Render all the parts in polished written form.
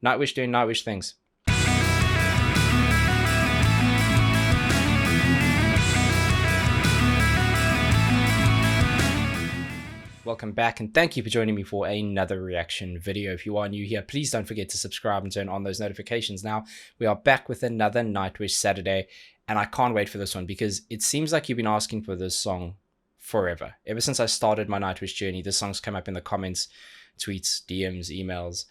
Nightwish doing Nightwish things. Welcome back, and thank you for joining me for another reaction video. If you are new here, please don't forget to subscribe and turn on those notifications. Now, we are back with another Nightwish Saturday, and I can't wait for this one because it seems like you've been asking for this song forever. Ever since I started my Nightwish journey, this song's come up in the comments, tweets, DMs, emails.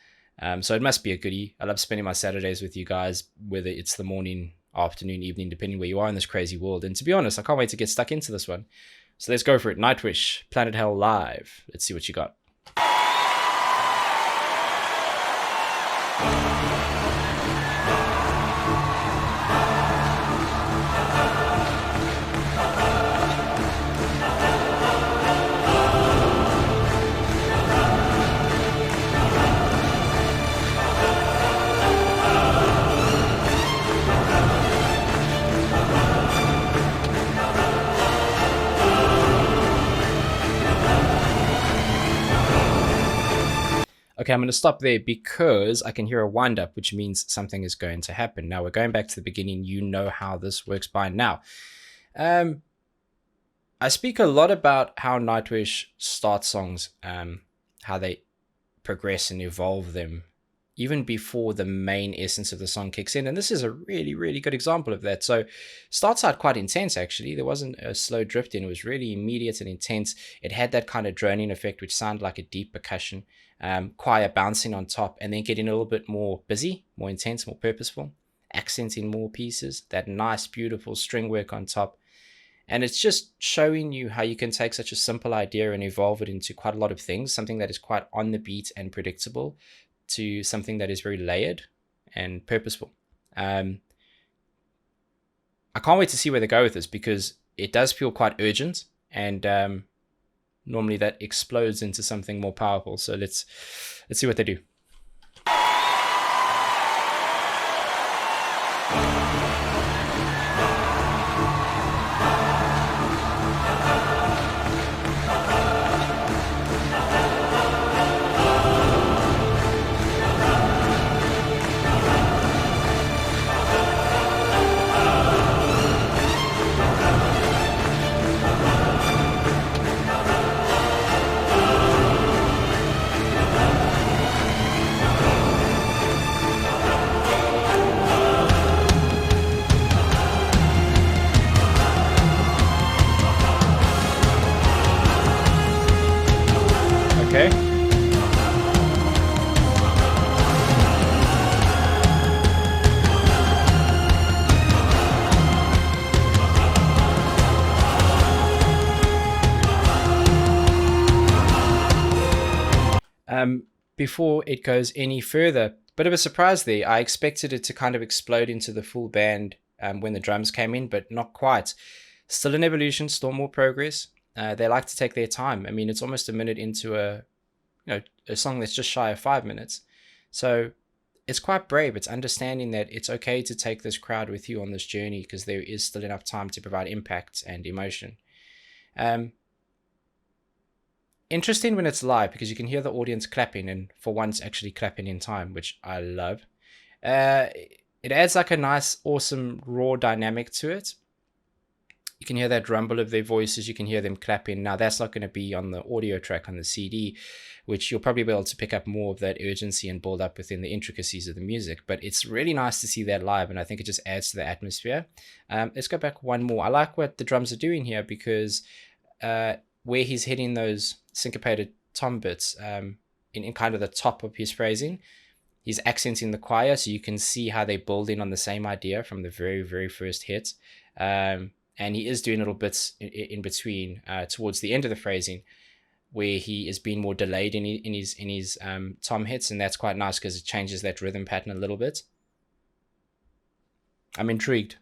So it must be a goodie. I love spending my Saturdays with you guys, whether it's the morning, afternoon, evening, depending where you are in this crazy world. And to be honest, I can't wait to get stuck into this one. So let's go for it. Nightwish, Planet Hell Live. Let's see what you got. Okay, I'm going to stop there because I can hear a wind up, which means something is going to happen. Now, we're going back to the beginning. You know how this works by now. I speak a lot about how Nightwish starts songs, how they progress and evolve them, even before the main essence of the song kicks in. And this is a really, really good example of that. So starts out quite intense, actually. There wasn't a slow drift in. It was really immediate and intense. It had that kind of droning effect, which sounded like a deep percussion. Choir bouncing on top, and then getting a little bit more busy, more intense, more purposeful, accenting more pieces, that nice, beautiful string work on top. And it's just showing you how you can take such a simple idea and evolve it into quite a lot of things, something that is quite on the beat and predictable to something that is very layered and purposeful. I can't wait to see where they go with this because it does feel quite urgent, and normally that explodes into something more powerful. So let's see what they do. Okay. Before it goes any further, bit of a surprise there. I expected it to kind of explode into the full band when the drums came in, but not quite. Still an evolution, still more progress. They like to take their time. I mean, it's almost a minute into a song that's just shy of 5 minutes. So it's quite brave. It's understanding that it's okay to take this crowd with you on this journey because there is still enough time to provide impact and emotion. Interesting when it's live because you can hear the audience clapping, and for once actually clapping in time, which I love. It adds like a nice, awesome, raw dynamic to it. You can hear that rumble of their voices. You can hear them clapping. Now, that's not going to be on the audio track on the CD, which you'll probably be able to pick up more of that urgency and build up within the intricacies of the music. But it's really nice to see that live, and I think it just adds to the atmosphere. Let's go back one more. I like what the drums are doing here because where he's hitting those syncopated tom bits in kind of the top of his phrasing, he's accenting the choir, so you can see how they build in on the same idea from the very, very first hit. And he is doing little bits in between towards the end of the phrasing where he is being more delayed in his tom hits, and that's quite nice because it changes that rhythm pattern a little bit. I'm intrigued.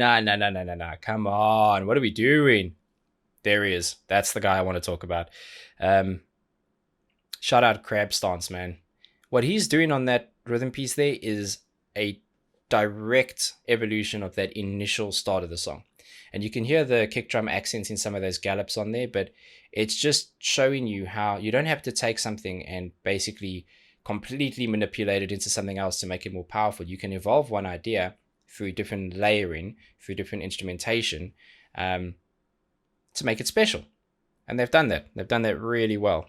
No, no, no, no, no, no. Come on. What are we doing? There he is. That's the guy I want to talk about. Shout out Crab Stance, man. What he's doing on that rhythm piece there is a direct evolution of that initial start of the song. And you can hear the kick drum accents in some of those gallops on there, but it's just showing you how you don't have to take something and basically completely manipulate it into something else to make it more powerful. You can evolve one idea through different layering, through different instrumentation, to make it special. And they've done that. They've done that really well.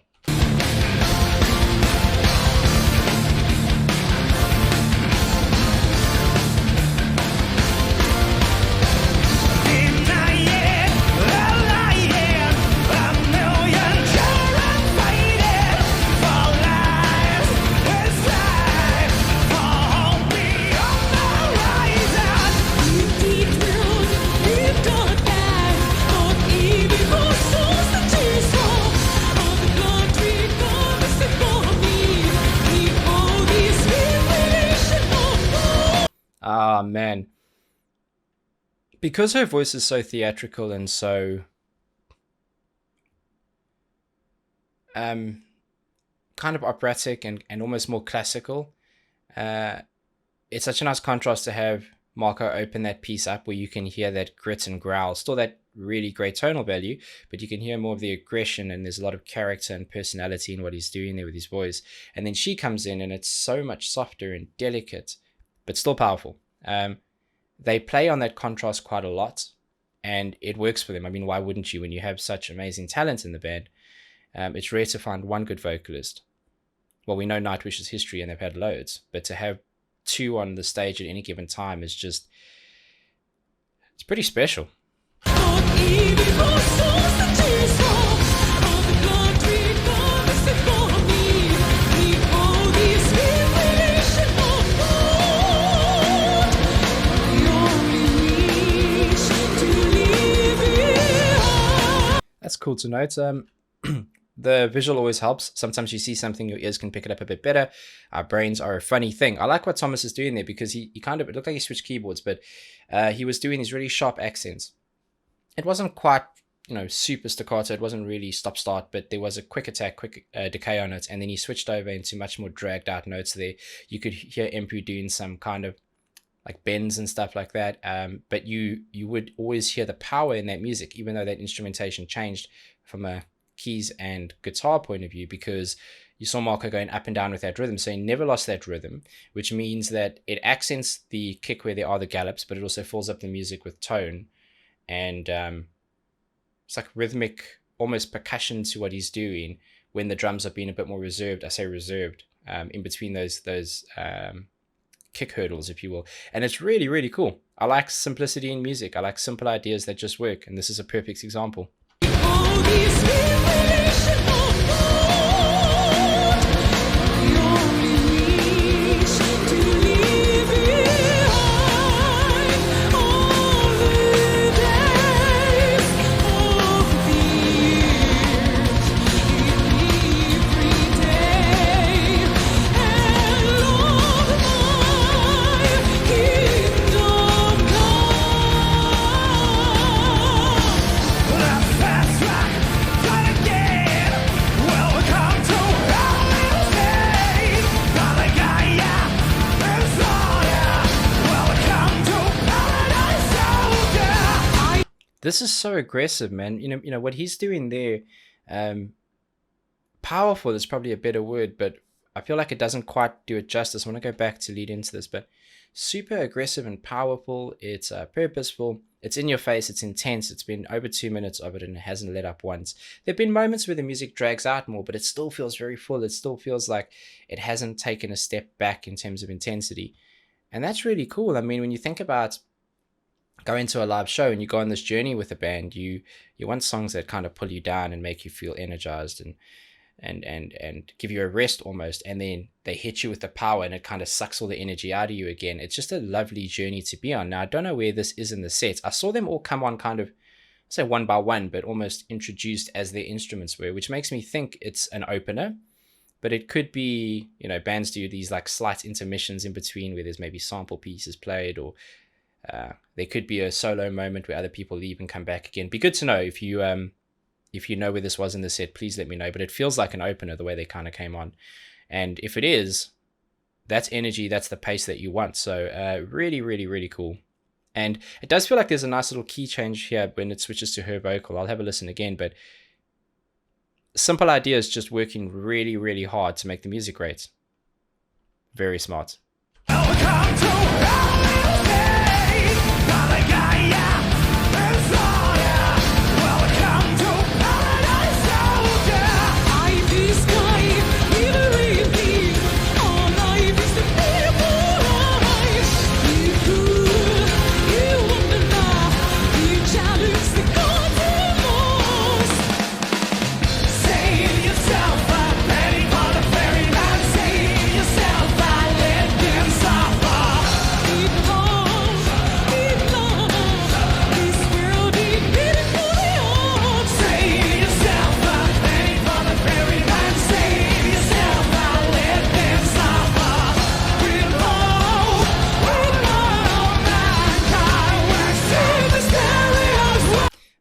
Ah, man. Because her voice is so theatrical and so kind of operatic and almost more classical, it's such a nice contrast to have Marco open that piece up where you can hear that grit and growl, still that really great tonal value, but you can hear more of the aggression, and there's a lot of character and personality in what he's doing there with his voice. And then she comes in and it's so much softer and delicate, but still powerful. They play on that contrast quite a lot, and it works for them. I mean, why wouldn't you when you have such amazing talent in the band? It's rare to find one good vocalist. Well, we know Nightwish's history and they've had loads, but to have two on the stage at any given time is just, it's pretty special. That's cool to note. The visual always helps. Sometimes you see something, your ears can pick it up a bit better. Our brains are a funny thing. I like what Thomas is doing there because he kind of, it looked like he switched keyboards, but he was doing these really sharp accents. It wasn't quite, super staccato. It wasn't really stop-start, but there was a quick attack, quick decay on it, and then he switched over into much more dragged out notes there. You could hear Empu doing some kind of like bends and stuff like that, but you would always hear the power in that music, even though that instrumentation changed from a keys and guitar point of view, because you saw Marco going up and down with that rhythm. So he never lost that rhythm, which means that it accents the kick where there are the gallops, but it also fills up the music with tone. And it's like rhythmic, almost percussion to what he's doing when the drums are being a bit more reserved. I say reserved, in between those kick hurdles, if you will. And it's really, really cool. I like simplicity in music. I like simple ideas that just work. And this is a perfect example. This is so aggressive, man. You know what he's doing there. Powerful is probably a better word, but I feel like it doesn't quite do it justice. I want to go back to lead into this, but super aggressive and powerful. It's purposeful. It's in your face. It's intense. It's been over 2 minutes of it, and it hasn't let up once. There've been moments where the music drags out more, but it still feels very full. It still feels like it hasn't taken a step back in terms of intensity, and that's really cool. I mean, when you think about go into a live show and you go on this journey with a band, you want songs that kind of pull you down and make you feel energized and give you a rest almost, and then they hit you with the power and it kind of sucks all the energy out of you again. It's just a lovely journey to be on. Now, I don't know where this is in the set. I saw them all come on kind of, I say one by one, but almost introduced as their instruments were, which makes me think it's an opener. But it could be, bands do these like slight intermissions in between where there's maybe sample pieces played, or There could be a solo moment where other people leave and come back again. Be good to know if you know where this was in the set. Please let me know. But it feels like an opener the way they kind of came on, and if it is, that's energy. That's the pace that you want. So really, really, really cool. And it does feel like there's a nice little key change here when it switches to her vocal. I'll have a listen again, but simple idea is just working really, really hard to make the music great. Very smart.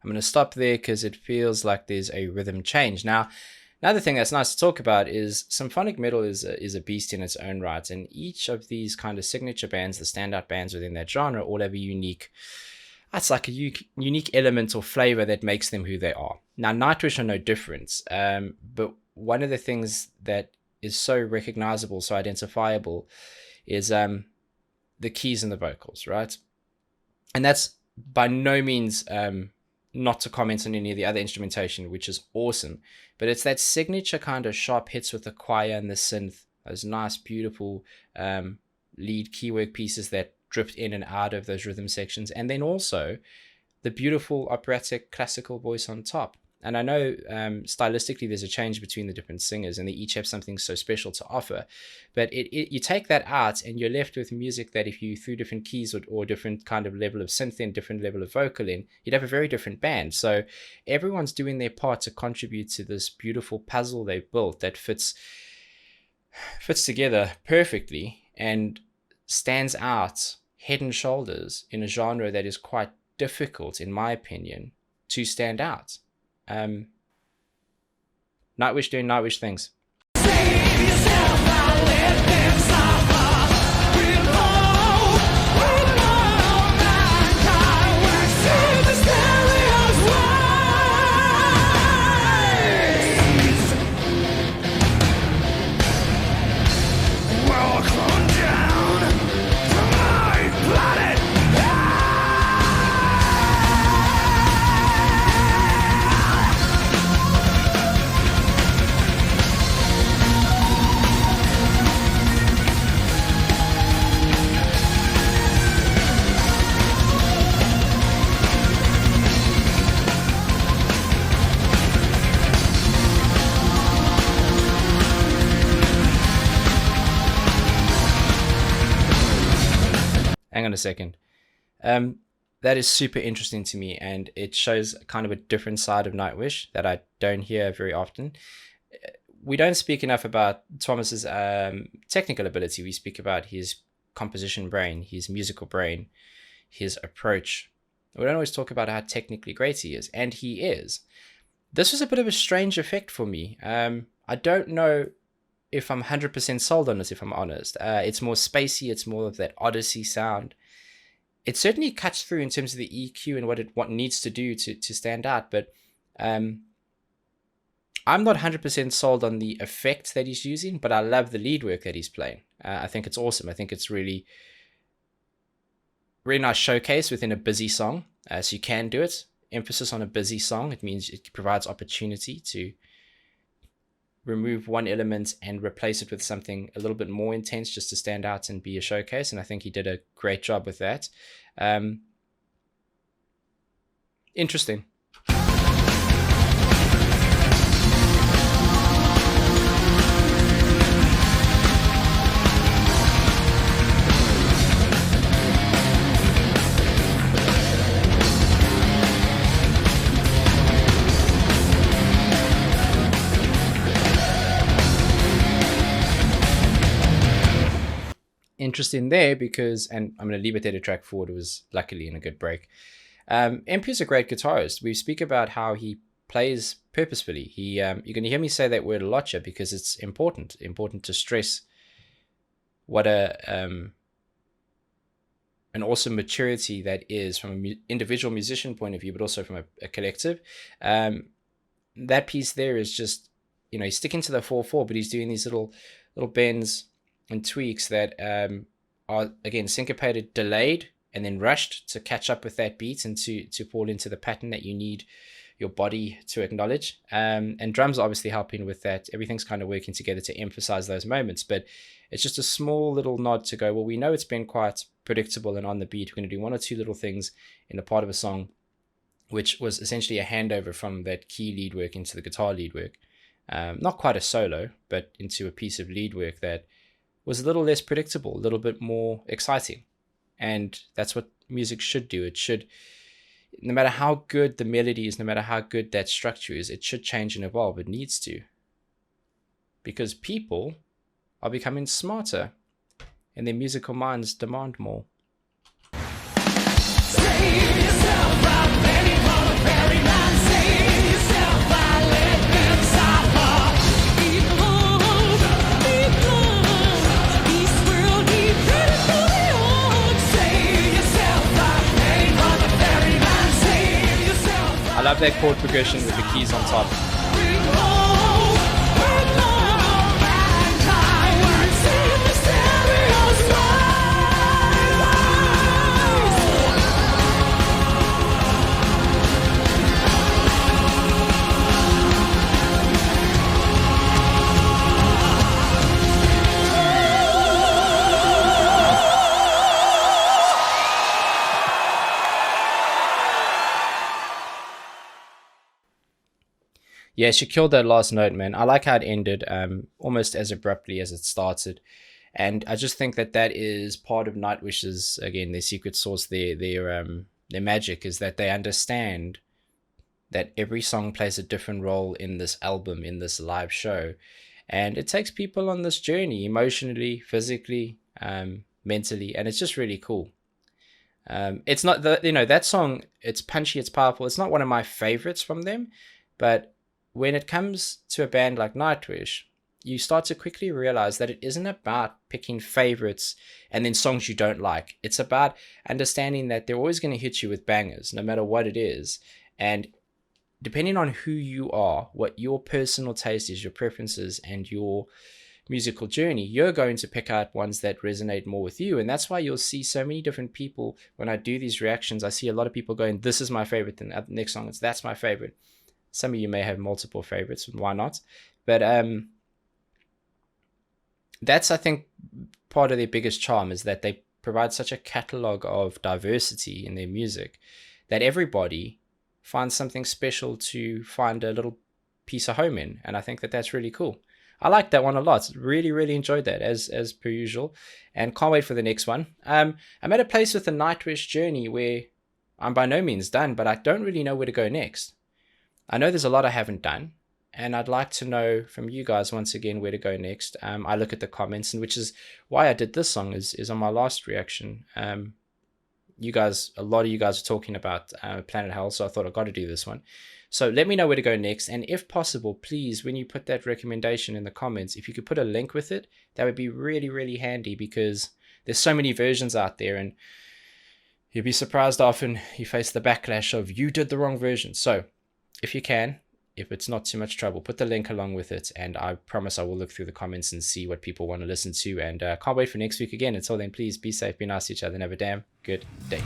I'm going to stop there because it feels like there's a rhythm change. Now, another thing that's nice to talk about is symphonic metal is a beast in its own right, and each of these kind of signature bands, the standout bands within that genre, all have a unique, it's like a unique element or flavor that makes them who they are. Now, Nightwish are no different, but one of the things that is so recognizable, so identifiable, is the keys and the vocals, right? And that's by no means not to comment on any of the other instrumentation, which is awesome, but it's that signature kind of sharp hits with the choir and the synth, those nice, beautiful lead keywork pieces that dripped in and out of those rhythm sections, and then also the beautiful operatic classical voice on top. And I know stylistically there's a change between the different singers, and they each have something so special to offer. But you take that out, and you're left with music that if you threw different keys or different kind of level of synth in, different level of vocal in, you'd have a very different band. So everyone's doing their part to contribute to this beautiful puzzle they've built that fits together perfectly and stands out head and shoulders in a genre that is quite difficult, in my opinion, to stand out. Nightwish doing Nightwish things. Hang on a second. That is super interesting to me, and it shows kind of a different side of Nightwish that I don't hear very often. We don't speak enough about Thomas's technical ability. We speak about his composition brain, his musical brain, his approach. We don't always talk about how technically great he is, and he is. This was a bit of a strange effect for me. I don't know if I'm 100% sold on this, if I'm honest. It's more spacey, it's more of that Odyssey sound. It certainly cuts through in terms of the EQ and what it needs to do to stand out, but I'm not 100% sold on the effect that he's using, but I love the lead work that he's playing. I think it's awesome. I think it's really, really nice showcase within a busy song. So you can do it. Emphasis on a busy song. It means it provides opportunity to remove one element and replace it with something a little bit more intense just to stand out and be a showcase. And I think he did a great job with that. Interesting. interesting there because, and I'm going to leave it there to track forward. It was luckily in a good break. MP is a great guitarist. We speak about how he plays purposefully. You're going to hear me say that word a lot here because it's important to stress what an awesome maturity that is from an individual musician point of view, but also from a collective. That piece there is just, he's sticking to the 4/4, but he's doing these little bends and tweaks that are, again, syncopated, delayed, and then rushed to catch up with that beat and to fall into the pattern that you need your body to acknowledge. And drums are obviously helping with that. Everything's kind of working together to emphasize those moments, but it's just a small little nod to go, well, we know it's been quite predictable and on the beat. We're going to do one or two little things in a part of a song, which was essentially a handover from that key lead work into the guitar lead work. Not quite a solo, but into a piece of lead work that was a little less predictable, a little bit more exciting. And that's what music should do. It should, no matter how good the melody is, no matter how good that structure is, it should change and evolve. It needs to. Because people are becoming smarter and their musical minds demand more. I love that chord progression with the keys on top. Yeah, she killed that last note, man. I like how it ended, almost as abruptly as it started. And I just think that is part of Nightwish's, again, their secret sauce, their magic, is that they understand that every song plays a different role in this album, in this live show. And it takes people on this journey, emotionally, physically, mentally, and it's just really cool. It's not, that song, it's punchy, it's powerful. It's not one of my favorites from them, but when it comes to a band like Nightwish, you start to quickly realize that it isn't about picking favorites and then songs you don't like. It's about understanding that they're always going to hit you with bangers, no matter what it is. And depending on who you are, what your personal taste is, your preferences, and your musical journey, you're going to pick out ones that resonate more with you. And that's why you'll see so many different people. When I do these reactions, I see a lot of people going, this is my favorite, and the next song, that's my favorite. Some of you may have multiple favorites, and why not? But that's, I think, part of their biggest charm, is that they provide such a catalog of diversity in their music that everybody finds something special to find a little piece of home in. And I think that's really cool. I like that one a lot. Really, really enjoyed that as per usual, and can't wait for the next one. I'm at a place with the Nightwish journey where I'm by no means done, but I don't really know where to go next. I know there's a lot I haven't done, and I'd like to know from you guys once again where to go next. I look at the comments, and which is why I did this song is on my last reaction. You guys, a lot of you guys are talking about Planet Hell, so I thought I got to do this one. So let me know where to go next, and if possible, please, when you put that recommendation in the comments, if you could put a link with it, that would be really, really handy, because there's so many versions out there, and you'll be surprised often you face the backlash of you did the wrong version. So if you can, if it's not too much trouble, put the link along with it, and I promise I will look through the comments and see what people want to listen to, and can't wait for next week again. Until then, please be safe, be nice to each other, and have a damn good day.